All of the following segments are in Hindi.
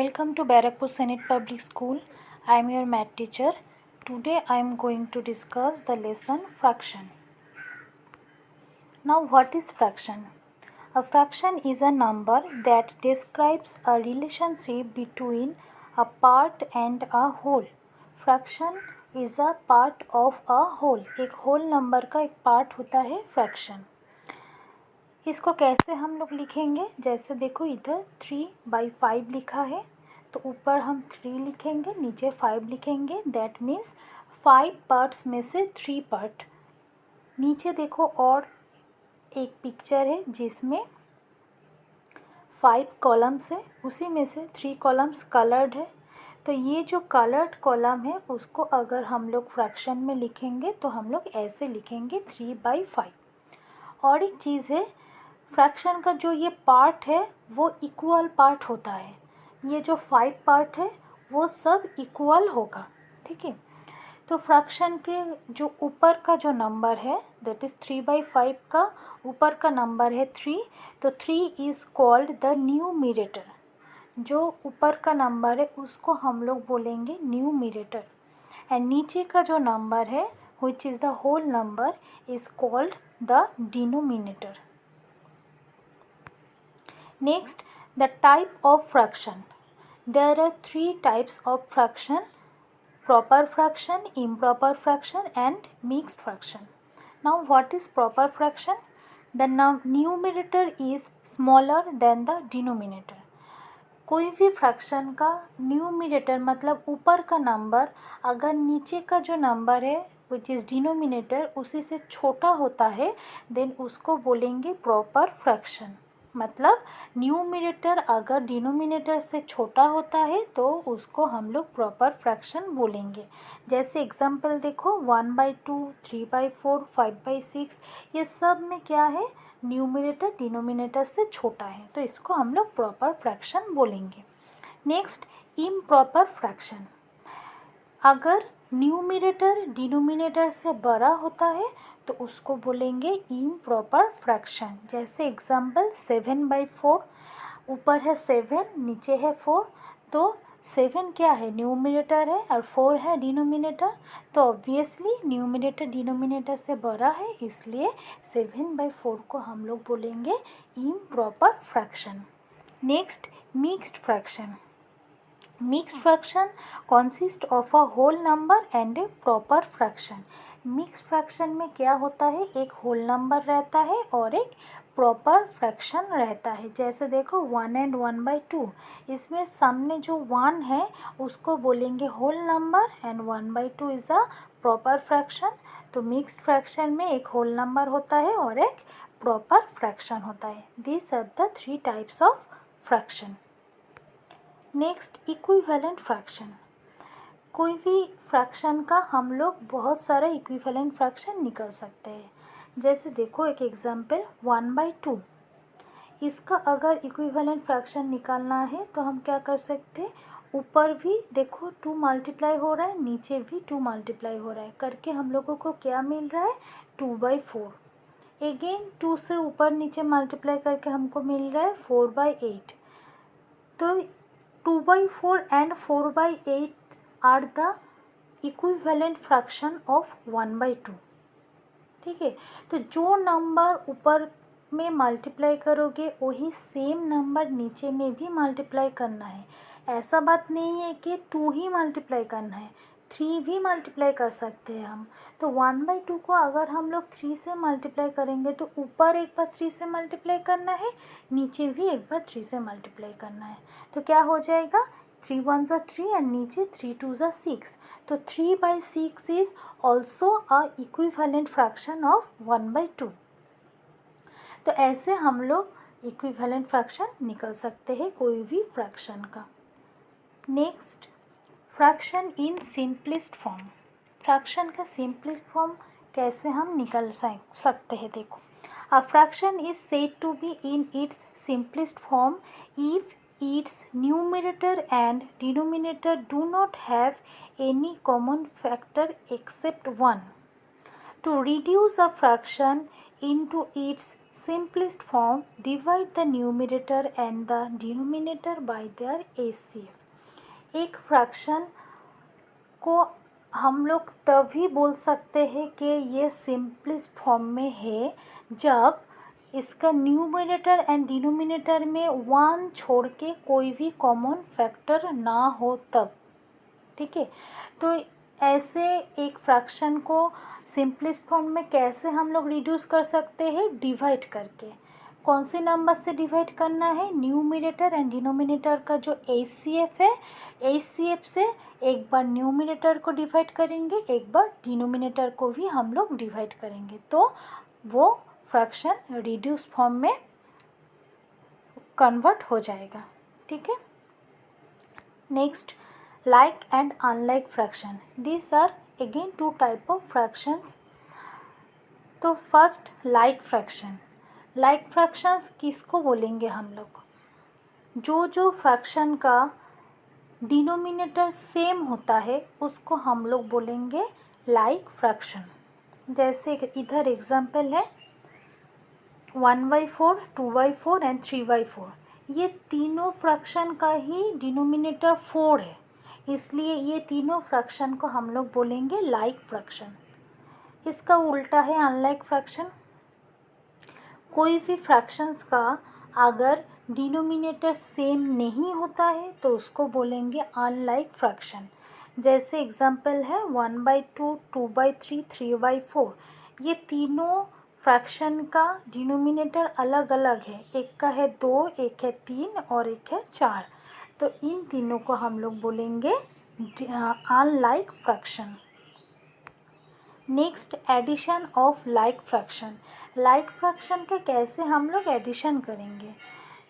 Welcome to Barakpur Senate Public School. I am your math teacher. Today I am going to discuss the lesson fraction. Now what is fraction? A fraction is a number that describes a relationship between a part and a whole. Fraction is a part of a whole. एक whole number का एक part होता है fraction. इसको कैसे हम लोग लिखेंगे? जैसे देखो इधर 3/5 लिखा है तो ऊपर हम 3 लिखेंगे, नीचे 5 लिखेंगे. दैट मीन्स 5 पार्ट्स में से 3 पार्ट. नीचे देखो और एक पिक्चर है जिसमें 5 कॉलम्स है, उसी में से 3 कॉलम्स कलर्ड है. तो ये जो कलर्ड कॉलम है उसको अगर हम लोग फ्रैक्शन में लिखेंगे तो हम लोग ऐसे लिखेंगे 3/5. और एक चीज़ है, फ्रैक्शन का जो ये पार्ट है वो इक्वल पार्ट होता है. ये जो 5 पार्ट है वो सब इक्वल होगा. ठीक है. तो फ्रैक्शन के जो ऊपर का जो नंबर है दैट इज़ 3/5 का ऊपर का नंबर है 3. तो 3 इज़ कॉल्ड द न्यूमरेटर. जो ऊपर का नंबर है उसको हम लोग बोलेंगे न्यूमरेटर. एंड नीचे का जो नंबर है which is the whole number is called the denominator. Next, the type of fraction. There are 3 types of fraction: proper fraction, improper fraction and mixed fraction. Now what is proper fraction? The numerator is smaller than the denominator. कोई भी फ्रैक्शन का न्यूमरेटर मतलब ऊपर का नंबर अगर नीचे का जो नंबर है विच इज़ डिनोमिनेटर उसी से छोटा होता है देन उसको बोलेंगे प्रॉपर फ्रैक्शन. मतलब न्यूमरेटर अगर डिनोमिनेटर से छोटा होता है तो उसको हम लोग प्रॉपर फ्रैक्शन बोलेंगे. जैसे एग्जांपल देखो 1/2, 3/4, 5/6 ये सब में क्या है, न्यूमरेटर डिनोमिनेटर से छोटा है तो इसको हम लोग प्रॉपर फ्रैक्शन बोलेंगे. Next, improper fraction. अगर न्यूमरेटर डिनोमिनेटर से बड़ा होता है तो उसको बोलेंगे इम्प्रॉपर फ्रैक्शन. जैसे एग्जांपल 7/4, ऊपर है 7 नीचे है 4. तो 7 क्या है, न्यूमरेटर है और 4 है डिनोमिनेटर. तो ऑब्वियसली न्यूमरेटर डिनोमिनेटर से बड़ा है इसलिए 7/4 को हम लोग बोलेंगे improper fraction. Next, mixed fraction. Mixed fraction consist of a whole number and a proper fraction. Mixed fraction में क्या होता है, एक होल नंबर रहता है और एक प्रॉपर फ्रैक्शन रहता है. जैसे देखो 1 and 1/2, इसमें सामने जो 1 है उसको बोलेंगे whole number and 1/2 is a proper fraction. तो मिक्स्ड फ्रैक्शन में एक होल नंबर होता है और एक प्रॉपर फ्रैक्शन होता है. This are the 3 types of fraction. Next, equivalent fraction. कोई भी फ्रैक्शन का हम लोग बहुत सारा इक्विवेलेंट फ्रैक्शन निकल सकते हैं. जैसे देखो एक एग्जांपल 1/2. इसका अगर इक्विवेलेंट फ्रैक्शन निकालना है तो हम क्या कर सकते हैं, ऊपर भी देखो 2 मल्टीप्लाई हो रहा है, नीचे भी 2 मल्टीप्लाई हो रहा है, करके हम लोगों को क्या मिल रहा है 2/4. अगेन 2 से ऊपर नीचे मल्टीप्लाई करके हमको मिल रहा है 4/8. तो 2/4 and 4/8 are the equivalent fraction of 1/2. ठीक है. तो जो नंबर ऊपर में मल्टीप्लाई करोगे वही सेम नंबर नीचे में भी मल्टीप्लाई करना है. ऐसा बात नहीं है कि 2 ही मल्टीप्लाई करना है, 3 भी मल्टीप्लाई कर सकते हैं हम. तो 1/2 को अगर हम लोग 3 से मल्टीप्लाई करेंगे तो ऊपर एक बार 3 से मल्टीप्लाई करना है, नीचे भी एक बार 3 से मल्टीप्लाई करना है. तो क्या हो जाएगा, 3 1 ज़ा 3 एंड नीचे 3 2 ज़ा 6. तो 3/6 is also a equivalent fraction of 1/2. तो ऐसे हम लोग इक्विवेलेंट फ्रैक्शन निकल सकते हैं कोई भी फ्रैक्शन का. Next, fraction in simplest form. Fraction का सिंपलेस्ट फॉर्म कैसे हम निकल सकते हैं, देखो. A fraction is said to be in its simplest form if its numerator and denominator do not have any common factor except 1. To reduce a fraction into its simplest form, divide the numerator and the denominator by their HCF। एक फ्रैक्शन को हम लोग तभी बोल सकते हैं कि ये सिंपलेस्ट फॉर्म में है जब इसका न्यूमरेटर एंड डिनोमिनेटर में 1 छोड़ के कोई भी कॉमन फैक्टर ना हो तब। ठीक है, तो ऐसे एक फ्रैक्शन को सिंपलेस्ट फॉर्म में कैसे हम लोग रिड्यूस कर सकते हैं? डिवाइड करके। कौन से नंबर से डिवाइड करना है? न्यूमरेटर एंड डिनोमिनेटर का जो HCF है, HCF से एक बार न्यूमरेटर को डिवाइड करेंगे, एक बार डिनोमिनेटर को भी हम लोग डिवाइड करेंगे, तो वो फ्रैक्शन रिड्यूस फॉर्म में कन्वर्ट हो जाएगा। ठीक है, next, like and unlike fraction, these are again two type of fractions। तो first like fraction, like fractions किसको बोलेंगे हम लोग? जो फ्रैक्शन का डिनोमिनेटर सेम होता है उसको हम लोग बोलेंगे like fraction। जैसे इधर एग्जाम्पल है 1/4, 2/4 एंड 3/4। ये तीनों फ्रैक्शन का ही डिनोमिनेटर 4 है, इसलिए ये तीनों फ्रैक्शन को हम लोग बोलेंगे लाइक फ्रैक्शन। इसका उल्टा है अनलाइक फ्रैक्शन। कोई भी फ्रैक्शंस का अगर डिनोमिनेटर सेम नहीं होता है तो उसको बोलेंगे अनलाइक फ्रैक्शन। जैसे एग्जांपल है 1/2, 2/3, 3/4। ये तीनों फ्रैक्शन का डिनोमिनेटर अलग अलग है, एक का है 2, एक है 3 और एक है 4। तो इन तीनों को हम लोग बोलेंगे unlike fraction. Next, addition of like fraction. Like fraction के कैसे हम लोग एडिशन करेंगे?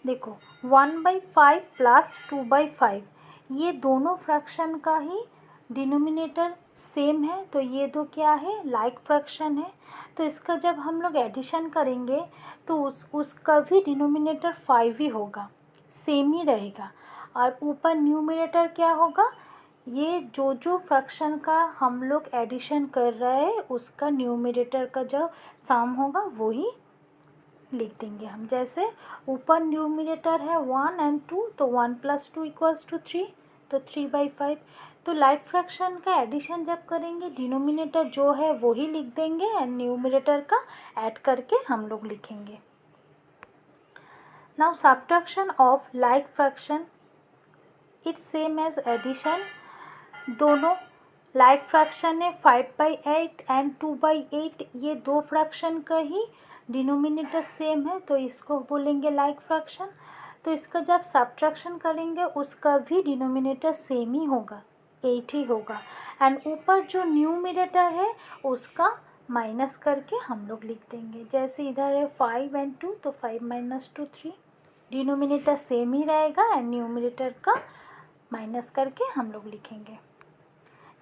देखो 1/5 प्लस 2/5, ये दोनों फ्रैक्शन का ही डिनोमिनेटर सेम है, तो ये दो क्या है? लाइक फ्रैक्शन है। तो इसका जब हम लोग एडिशन करेंगे तो उसका भी डिनोमिनेटर 5 ही होगा, सेम ही रहेगा। और ऊपर न्यूमरेटर क्या होगा? ये जो फ्रैक्शन का हम लोग एडिशन कर रहे हैं उसका न्यूमरेटर का जो सम होगा वो ही लिख देंगे हम। जैसे ऊपर न्यूमरेटर है 1 एंड 2, तो 1 + 2 = 3, तो 3/5। तो लाइक फ्रैक्शन का एडिशन जब करेंगे डिनोमिनेटर जो है वो ही लिख देंगे एंड न्यूमरेटर का ऐड करके हम लोग लिखेंगे। Now subtraction of like fraction, it's same as addition. दोनों लाइक फ्रैक्शन है 5/8 एंड 2/8, ये दो फ्रैक्शन का ही डिनोमिनेटर सेम है, तो इसको बोलेंगे लाइक फ्रैक्शन। तो इसका जब सब्ट्रैक्शन करेंगे उसका भी डिनोमिनेटर सेम ही होगा, 8 ही होगा, एंड ऊपर जो न्यूमरेटर है उसका माइनस करके हम लोग लिख देंगे। जैसे इधर है 5 एंड 2, तो 5 - 2 3, डिनोमिनेटर सेम ही रहेगा एंड न्यूमरेटर का माइनस करके हम लोग लिखेंगे।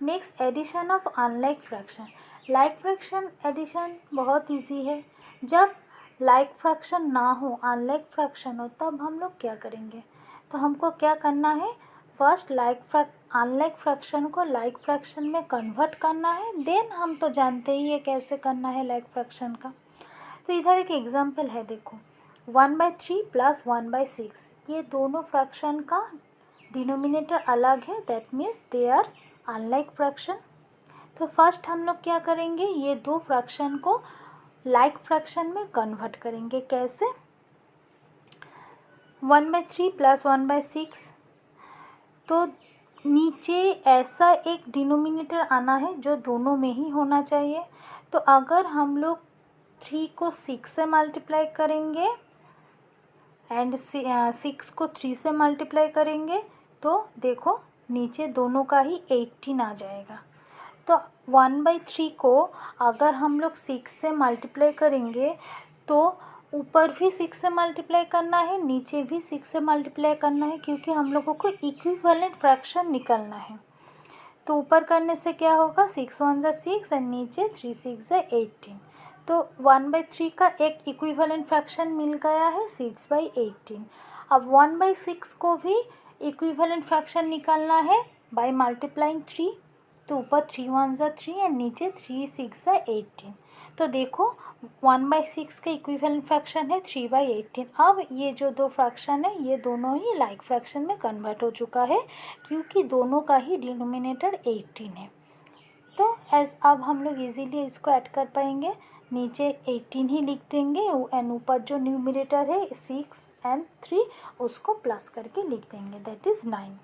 Next, addition of unlike fraction. Like fraction addition बहुत इजी है। जब लाइक फ्रैक्शन ना हो, अनलाइक फ्रैक्शन हो, तब हम लोग क्या करेंगे? तो हमको क्या करना है? फर्स्ट अनलाइक फ्रैक्शन को लाइक फ्रैक्शन में कन्वर्ट करना है, देन हम तो जानते ही है कैसे करना है लाइक फ्रैक्शन का। तो इधर एक एग्जांपल है, देखो 1/3 + 1/6, ये दोनों फ्रैक्शन का डिनोमिनेटर अलग है, that means they are unlike fraction. तो फर्स्ट हम लोग क्या करेंगे? ये दो फ्रैक्शन को लाइक फ्रैक्शन में कन्वर्ट करेंगे। कैसे? 1/3 + 1/6, तो नीचे ऐसा एक डिनोमिनेटर आना है जो दोनों में ही होना चाहिए। तो अगर हम लोग 3 को 6 से मल्टीप्लाई करेंगे एंड 6 को 3 से मल्टीप्लाई करेंगे तो देखो नीचे दोनों का ही 18 आ जाएगा। तो 1/3 को अगर हम लोग 6 से मल्टीप्लाई करेंगे तो ऊपर भी 6 से मल्टीप्लाई करना है, नीचे भी 6 से मल्टीप्लाई करना है, क्योंकि हम लोगों को इक्विवेलेंट फ्रैक्शन निकालना है। तो ऊपर करने से क्या होगा? 6 × 1 = 6 एंड नीचे 3 × 6 = 18। तो 1/3 का एक इक्विवेलेंट फ्रैक्शन मिल गया है 6/18। अब 1/6 को भी इक्विवेलेंट फ्रैक्शन निकालना है बाय मल्टीप्लाइंग 3। तो ऊपर 3 × 1 = 3 एंड नीचे 3 × 6 = 18। तो देखो 1/6 का इक्विवेलेंट फ्रैक्शन है 3/18। अब ये जो दो फ्रैक्शन है ये दोनों ही लाइक फ्रैक्शन में कन्वर्ट हो चुका है क्योंकि दोनों का ही डिनोमिनेटर 18 है। तो अब हम लोग इजीली इसको ऐड कर पाएंगे। नीचे 18 ही लिख देंगे एंड ऊपर जो न्यूमरेटर है 6 एंड 3 उसको प्लस करके लिख देंगे, that is 9।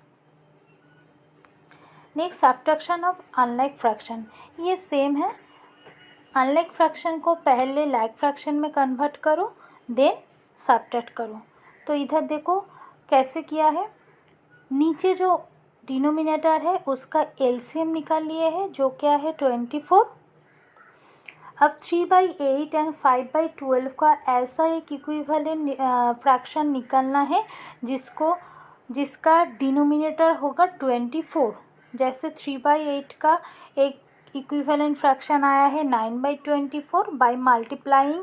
Next subtraction of unlike fraction, ये सेम है। अनलाइक फ्रैक्शन को पहले लाइक फ्रैक्शन में कन्वर्ट करो देन सब्ट्रैक्ट करो। तो इधर देखो कैसे किया है, नीचे जो डिनोमिनेटर है उसका एलसीएम निकाल लिए है जो क्या है 24। अब 3/8 एंड 5/12 का ऐसा एक इक्विवेलेंट फ्रैक्शन निकालना है जिसका डिनोमिनेटर होगा 24। जैसे 3/8 का एक इक्विवेलेंट फ्रैक्शन आया है 9/24 बाय मल्टीप्लाइंग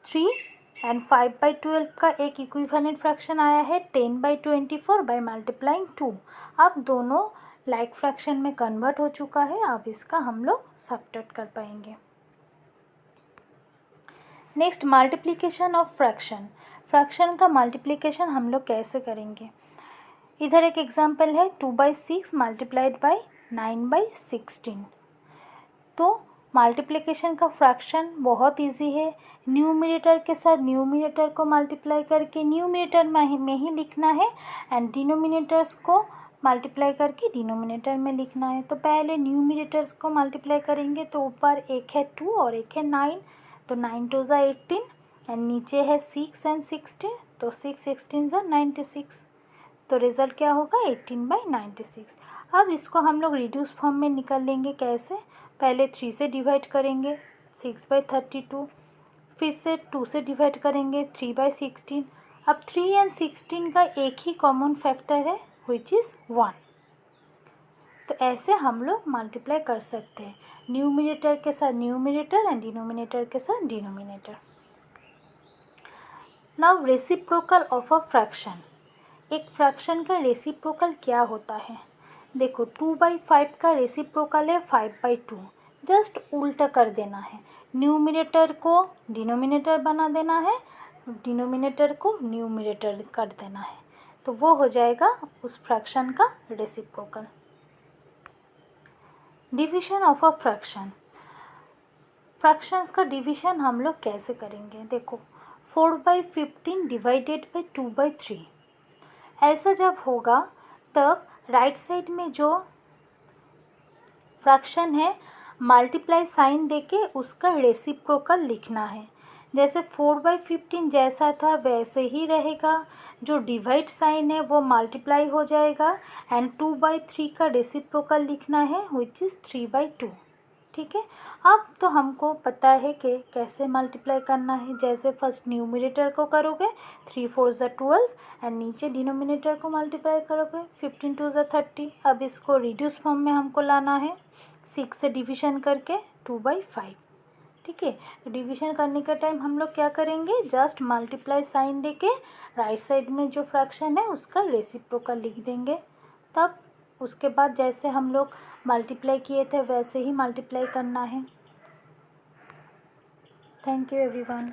3 एंड 5/12 का एक इक्विवेलेंट फ्रैक्शन आया है 10/24 बाय मल्टीप्लाइंग 2। अब दोनों लाइक फ्रैक्शन में कन्वर्ट हो चुका है, अब इसका हम लोग सब्ट्रैक्ट कर पाएंगे। Next multiplication of fraction, fraction का मल्टीप्लिकेशन हम लोग कैसे करेंगे। इधर एक एग्जांपल है 2/6 मल्टीप्लाइड बाय 9/16। तो मल्टीप्लिकेशन का फ्रैक्शन बहुत इजी है, न्यूमरेटर के साथ न्यूमरेटर को मल्टीप्लाई करके न्यूमरेटर में ही लिखना है एंड डिनोमिनेटर्स को मल्टीप्लाई करके डिनोमिनेटर में लिखना है। तो पहले न्यूमरेटर्स को मल्टीप्लाई करेंगे तो ऊपर एक है 2 और एक है 9, तो 9 2 ज़ा 18 एंड नीचे है 6 एंड 16, तो 6 16 ज़ा 96। तो रिज़ल्ट क्या होगा 18/96। अब इसको हम लोग रिड्यूस फॉर्म में निकाल लेंगे। कैसे, पहले 3 से डिवाइड करेंगे 6/32, फिर से 2 से डिवाइड करेंगे 3/16। अब 3 एंड 16 का एक ही कॉमन फैक्टर है विच इज़ 1। तो ऐसे हम लोग मल्टीप्लाई कर सकते हैं, न्यूमरेटर के साथ न्यूमरेटर एंड डिनोमिनेटर के साथ denominator. Now reciprocal of a fraction, एक फ्रैक्शन का रेसिप्रोकल क्या होता है। देखो 2/5 का रेसिप्रोकल है 5/2, जस्ट उल्टा कर देना है, न्यूमरेटर को डिनोमिनेटर बना देना है, डिनोमिनेटर को न्यूमरेटर कर देना है, तो वो हो जाएगा उस फ्रैक्शन का reciprocal. Division of a fraction, fractions का डिवीज़न हम लोग कैसे करेंगे। देखो 4/15 डिवाइडेड बाई 2/3, ऐसा जब होगा तब राइट साइड में जो फ्रैक्शन है मल्टीप्लाई साइन देके उसका रेसिप्रोकल लिखना है। जैसे 4/15 जैसा था वैसे ही रहेगा, जो डिवाइड साइन है वो मल्टीप्लाई हो जाएगा एंड 2/3 का रेसिप्रोकल लिखना है विच इज़ 3/2। ठीक है, अब तो हमको पता है कि कैसे मल्टीप्लाई करना है। जैसे फर्स्ट न्यूमरेटर को करोगे 3 4 ज़ा 12 एंड नीचे डिनोमिनेटर को मल्टीप्लाई करोगे 15 2 ज़ा 30। अब इसको रिड्यूस फॉर्म में हमको लाना है 6 से डिवीज़न करके 2/5। ठीक है, तो डिवीज़न करने का टाइम हम लोग क्या करेंगे, जस्ट मल्टीप्लाई साइन देके राइट साइड में जो फ्रैक्शन है उसका रेसिप्रोकल लिख देंगे। तब उसके बाद जैसे हम लोग मल्टीप्लाई किए थे वैसे ही मल्टीप्लाई करना है। Thank you everyone.